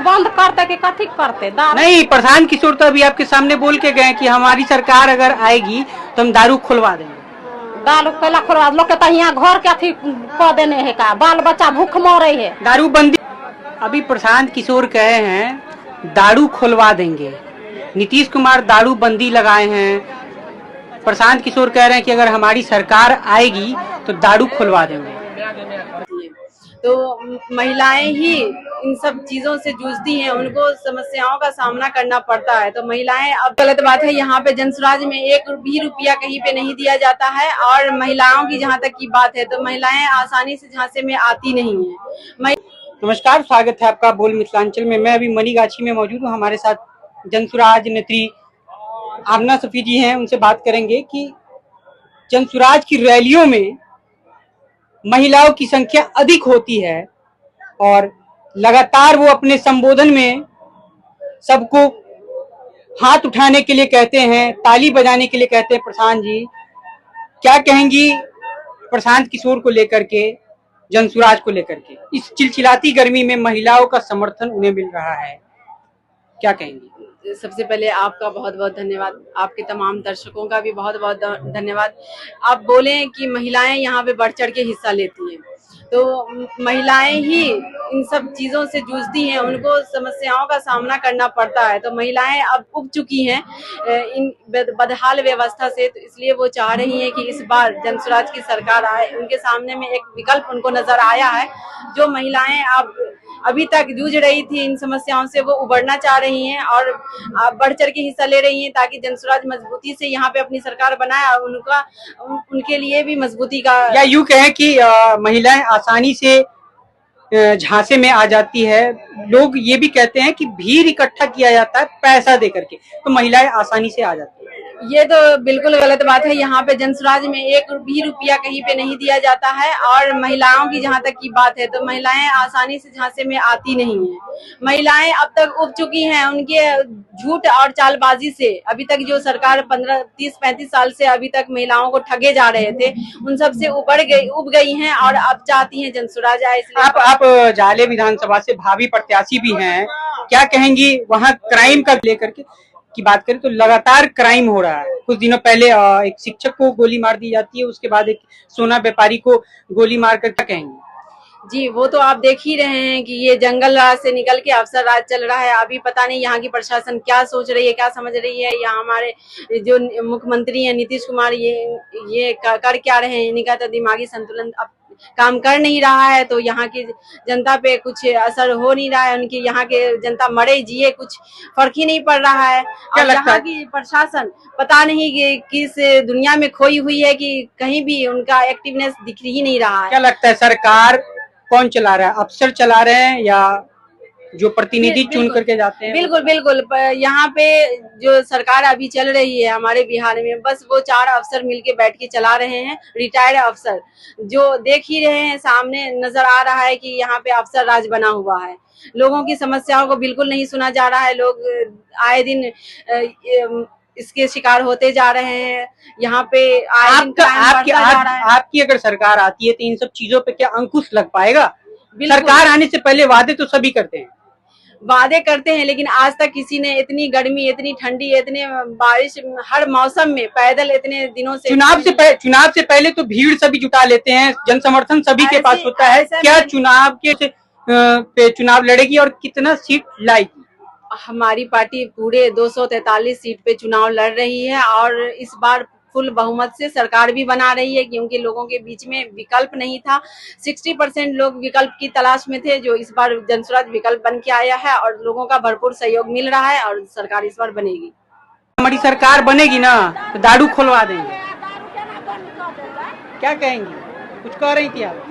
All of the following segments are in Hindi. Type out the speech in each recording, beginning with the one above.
बंद करते कि कथी करते? नहीं, प्रशांत किशोर तो अभी आपके सामने बोल के गए कि हमारी सरकार अगर आएगी तो हम दारू खुलवा देंगे। दारू कैला खुलवा? लोग के यहाँ घर के अथी कह देने है का, बाल बच्चा भूख मरे है। दारू बंदी अभी प्रशांत किशोर कहे हैं दारू खुलवा देंगे, नीतीश कुमार दारू बंदी लगाए हैं, प्रशांत किशोर कह रहे हैं कि अगर हमारी सरकार आएगी तो दारू खुलवा देंगे। तो महिलाएं ही इन सब चीजों से जूझती हैं, उनको समस्याओं का सामना करना पड़ता है। तो महिलाएं, अब गलत बात है, यहाँ पे जनसुराज में एक भी रुपया कहीं पे नहीं दिया जाता है। और महिलाओं की जहाँ तक की बात है तो महिलाएं आसानी से झांसे में आती नहीं है। नमस्कार, स्वागत है आपका बोल मिथिलांचल में। मैं अभी मनीगाछी में मौजूद हूँ। हमारे साथ जनसुराज नेत्री आमना सफी जी हैं, उनसे बात करेंगे कि जनसुराज की रैलियों में महिलाओं की संख्या अधिक होती है और लगातार वो अपने संबोधन में सबको हाथ उठाने के लिए कहते हैं, ताली बजाने के लिए कहते हैं। प्रशांत जी क्या कहेंगी प्रशांत किशोर को लेकर के, जनसुराज को लेकर के? इस चिलचिलाती गर्मी में महिलाओं का समर्थन उन्हें मिल रहा है, क्या कहेंगी? सबसे पहले आपका बहुत बहुत धन्यवाद, आपके तमाम दर्शकों का भी बहुत बहुत धन्यवाद। आप बोले कि महिलाएं यहाँ पे बढ़ चढ़ के हिस्सा लेती हैं, तो महिलाएं ही इन सब चीजों से जूझती हैं, उनको समस्याओं का सामना करना पड़ता है। तो महिलाएं अब उब चुकी हैं इन बदहाल व्यवस्था से, तो इसलिए वो चाह रही हैं कि इस बार जनसुराज की सरकार आए। उनके सामने में एक विकल्प उनको नजर आया है। जो महिलाएं अब अभी तक जूझ रही थी इन समस्याओं से, वो उबरना चाह रही हैं और बढ़ चढ़ के हिस्सा ले रही हैं, ताकि जनसुराज मजबूती से यहाँ पे अपनी सरकार बनाए और उनके लिए भी मजबूती का, या यूं कहें कि महिलाएं आसानी से झांसे में आ जाती है। लोग ये भी कहते हैं कि भीड़ इकट्ठा किया जाता है पैसा दे करके, तो महिलाएं आसानी से आ जाती है। ये तो बिल्कुल गलत बात है। यहाँ पे जनसुराज में एक भी रुपया कहीं पे नहीं दिया जाता है। और महिलाओं की जहाँ तक की बात है तो महिलाएं आसानी से झांसे में आती नहीं है। महिलाएं अब तक उब चुकी हैं उनके झूठ और चालबाजी से। अभी तक जो सरकार 30-35 साल से अभी तक महिलाओं को ठगे जा रहे थे, उन सब से उब गई हैं और अब चाहती हैं जनसुराज आए। आप जाले विधानसभा से भावी प्रत्याशी भी हैं, क्या कहेंगी वहाँ क्राइम का लेकर के की बात करें तो लगातार क्राइम हो रहा है। कुछ दिनों पहले एक शिक्षक को गोली मार दी जाती है, उसके बाद एक सोना व्यापारी को गोली मार कर, क्या कहेंगे? जी, वो तो आप देख ही रहे हैं कि ये जंगल राज से निकल के अफसर राज चल रहा है। अभी पता नहीं यहाँ की प्रशासन क्या सोच रही है, क्या समझ रही है। यहाँ हमारे जो मुख्यमंत्री हैं नीतीश कुमार, ये कर क्या रहे हैं, इनका तो दिमागी संतुलन अब काम कर नहीं रहा है। तो यहाँ की जनता पे कुछ असर हो नहीं रहा है। उनकी यहाँ के जनता मरे जिए कुछ फर्क ही नहीं पड़ रहा है। और यहाँ की प्रशासन पता नहीं कि किस दुनिया में खोई हुई है कि कहीं भी उनका एक्टिवनेस दिख ही नहीं रहा है। क्या लगता है सरकार कौन चला रहा है? अफसर चला रहे हैं या जो प्रतिनिधि चुन करके जाते हैं? बिल्कुल बिल्कुल। यहाँ पे जो सरकार अभी चल रही है हमारे बिहार में, बस वो 4 अफसर मिलके बैठ के चला रहे हैं। रिटायर्ड अफसर जो देख ही रहे हैं, सामने नजर आ रहा है कि यहाँ पे अफसर राज बना हुआ है। लोगों की समस्याओं को बिल्कुल नहीं सुना जा रहा है। लोग आए दिन इसके शिकार होते जा रहे हैं। यहाँ पे आपकी अगर सरकार आती है तो इन सब चीजों पे क्या अंकुश लग पाएगा? सरकार आने से पहले वादे तो सभी करते हैं, लेकिन आज तक किसी ने इतनी गर्मी, इतनी ठंडी, इतने बारिश, हर मौसम में पैदल इतने दिनों से चुनाव से पहले तो भीड़ सभी जुटा लेते हैं, जन समर्थन सभी के पास होता है। क्या चुनाव के पे चुनाव लड़ेगी और कितना सीट लाएगी? हमारी पार्टी पूरे 243 सीट पे चुनाव लड़ रही है और इस बार फुल बहुमत से सरकार भी बना रही है, क्योंकि लोगों के बीच में विकल्प नहीं था। 60% लोग विकल्प की तलाश में थे, जो इस बार जनसुराज विकल्प बन के आया है और लोगों का भरपूर सहयोग मिल रहा है और सरकार इस बार बनेगी। हमारी सरकार बनेगी ना तो दारू खुलवा देंगे, क्या कहेंगी? कुछ कह रही थी आप?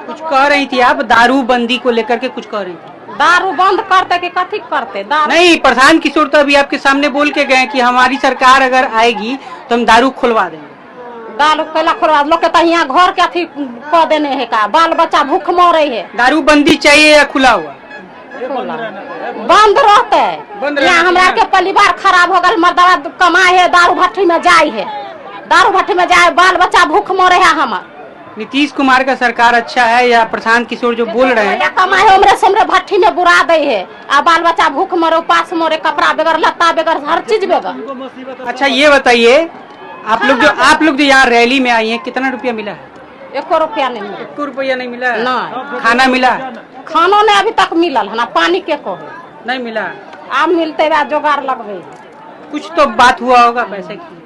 कुछ कह रही थी आप, दारू बंदी को लेकर के कुछ कह रही थी? दारू बंद करते कि कथी करते? नहीं, प्रशांत किशोर तो अभी आपके सामने बोल के गए कि हमारी सरकार अगर आएगी तो हम दारू खुलवा देंगे। दारू कैला खुलवा? लोग के यहाँ घर के अथी कह देने है का, बाल बच्चा भूख मरे है। दारू बंदी चाहिए या खुला हुआ? बंद रहते। यहाँ हमारा के परिवार खराब हो गल, मर्दवा कमाए है, दारू भट्टी में जाए है, दारू भट्टी में जाए, बाल बच्चा भूख मरे है। हमार नीतीश कुमार का सरकार अच्छा है या प्रशांत किशोर जो बोल रहे हैं? कमाए हमरे समरे भट्टी में बुरा दे है। आ बाल बच्चा भूख मरे, उपास मरे, कपड़ा बगैर, लत्ता बगैर, हर चीज बगैर। अच्छा ये बताइए, आप लोग जो यहाँ रैली में आई हैं, कितना रुपया मिला है? 1 रुपया नहीं मिला। 1 रुपया नहीं मिला? नहीं। खाना मिला? खाना ने अभी तक मिलल है ना, पानी के कहे नहीं मिला। आम मिलते बा, जोगाड़ लगवे। कुछ तो बात हुआ होगा पैसे की।